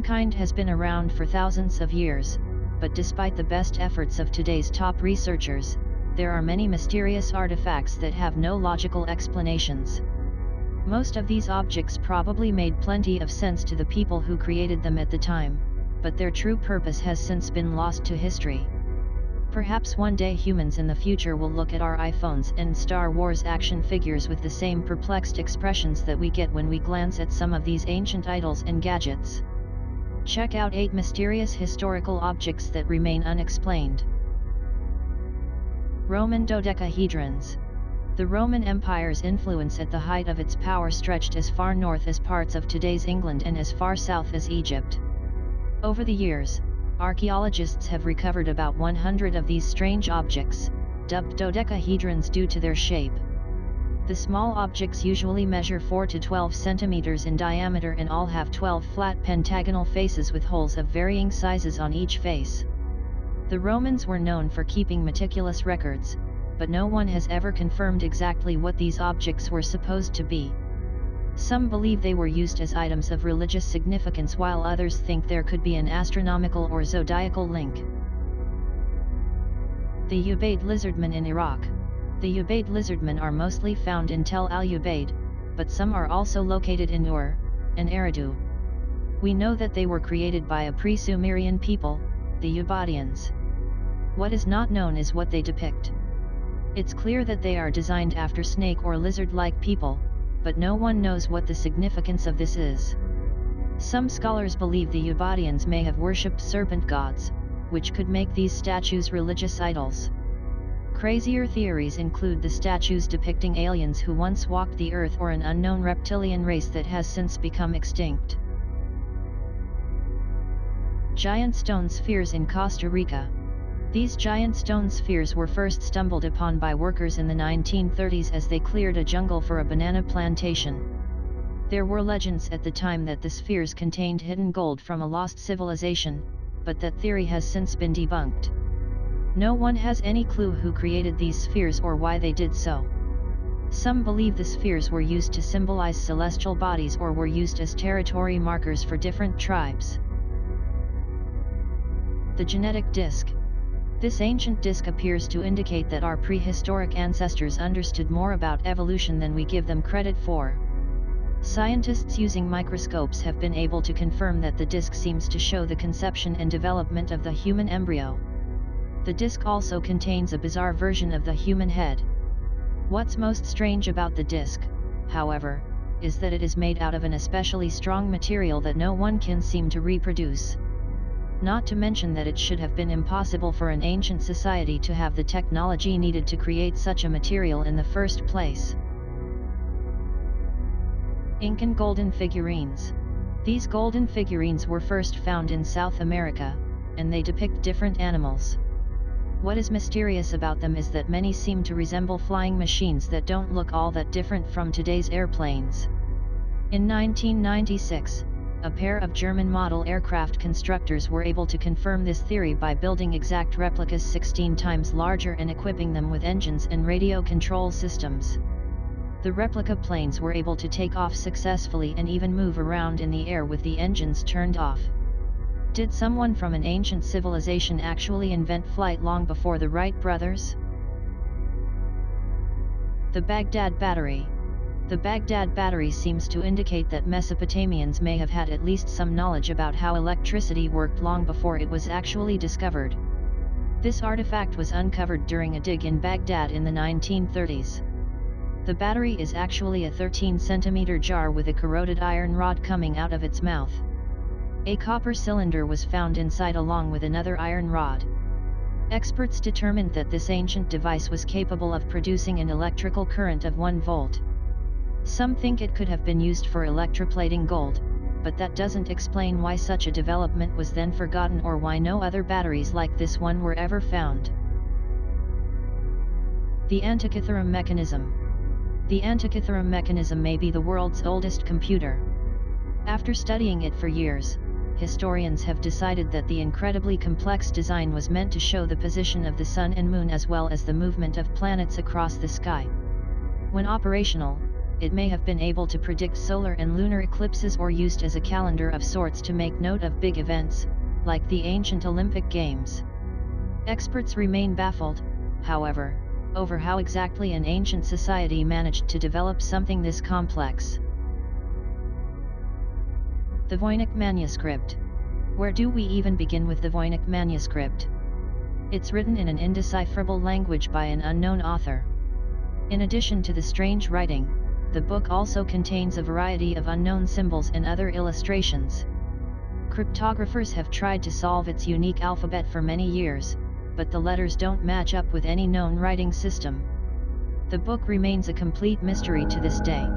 Mankind has been around for thousands of years, but despite the best efforts of today's top researchers, there are many mysterious artifacts that have no logical explanations. Most of these objects probably made plenty of sense to the people who created them at the time, but their true purpose has since been lost to history. Perhaps one day humans in the future will look at our iPhones and Star Wars action figures with the same perplexed expressions that we get when we glance at some of these ancient idols and gadgets. Check out 8 mysterious historical objects that remain unexplained. Roman dodecahedrons. The Roman Empire's influence at the height of its power stretched as far north as parts of today's England and as far south as Egypt. Over the years, archaeologists have recovered about 100 of these strange objects, dubbed dodecahedrons due to their shape. The small objects usually measure 4 to 12 centimeters in diameter and all have 12 flat pentagonal faces with holes of varying sizes on each face. The Romans were known for keeping meticulous records, but no one has ever confirmed exactly what these objects were supposed to be. Some believe they were used as items of religious significance, while others think there could be an astronomical or zodiacal link. The ubaid lizardman in Iraq. The ubaid lizardmen are mostly found in Tel al-Ubaid, but some are also located in Ur and Eridu. We know that they were created by a pre-Sumerian people, the Ubaidians. What is not known is what they depict. It's clear that they are designed after snake or lizard-like people, but no one knows what the significance of this is. Some scholars believe the Ubaidians may have worshipped serpent gods, which could make these statues religious idols. Crazier theories include the statues depicting aliens who once walked the earth or an unknown reptilian race that has since become extinct. Giant stone spheres in Costa Rica. These giant stone spheres were first stumbled upon by workers in the 1930s as they cleared a jungle for a banana plantation. There were legends at the time that the spheres contained hidden gold from a lost civilization, but that theory has since been debunked. No one has any clue who created these spheres or why they did so. Some believe the spheres were used to symbolize celestial bodies or were used as territory markers for different tribes. The genetic disk. This ancient disk appears to indicate that our prehistoric ancestors understood more about evolution than we give them credit for. Scientists using microscopes have been able to confirm that the disk seems to show the conception and development of the human embryo. The disk also contains a bizarre version of the human head. What's most strange about the disk, however, is that it is made out of an especially strong material that no one can seem to reproduce. Not to mention that it should have been impossible for an ancient society to have the technology needed to create such a material in the first place. Incan golden figurines. These golden figurines were first found in South America, and they depict different animals. What is mysterious about them is that many seem to resemble flying machines that don't look all that different from today's airplanes. In 1996, a pair of German model aircraft constructors were able to confirm this theory by building exact replicas 16 times larger and equipping them with engines and radio control systems. The replica planes were able to take off successfully and even move around in the air with the engines turned off. Did someone from an ancient civilization actually invent flight long before the Wright brothers? The Baghdad Battery. The Baghdad Battery seems to indicate that Mesopotamians may have had at least some knowledge about how electricity worked long before it was actually discovered. This artifact was uncovered during a dig in Baghdad in the 1930s. The battery is actually a 13-centimeter jar with a corroded iron rod coming out of its mouth. A copper cylinder was found inside along with another iron rod. Experts determined that this ancient device was capable of producing an electrical current of 1 volt. Some think it could have been used for electroplating gold, but that doesn't explain why such a development was then forgotten or why no other batteries like this one were ever found. The Antikythera mechanism. The Antikythera mechanism may be the world's oldest computer. After studying it for years, historians have decided that the incredibly complex design was meant to show the position of the Sun and Moon as well as the movement of planets across the sky. When operational, it may have been able to predict solar and lunar eclipses or used as a calendar of sorts to make note of big events, like the ancient Olympic Games. Experts remain baffled, however, over how exactly an ancient society managed to develop something this complex. The Voynich manuscript. Where do we even begin with the Voynich manuscript? It's written in an indecipherable language by an unknown author. In addition to the strange writing, the book also contains a variety of unknown symbols and other illustrations. Cryptographers have tried to solve its unique alphabet for many years, but the letters don't match up with any known writing system. The book remains a complete mystery to this day.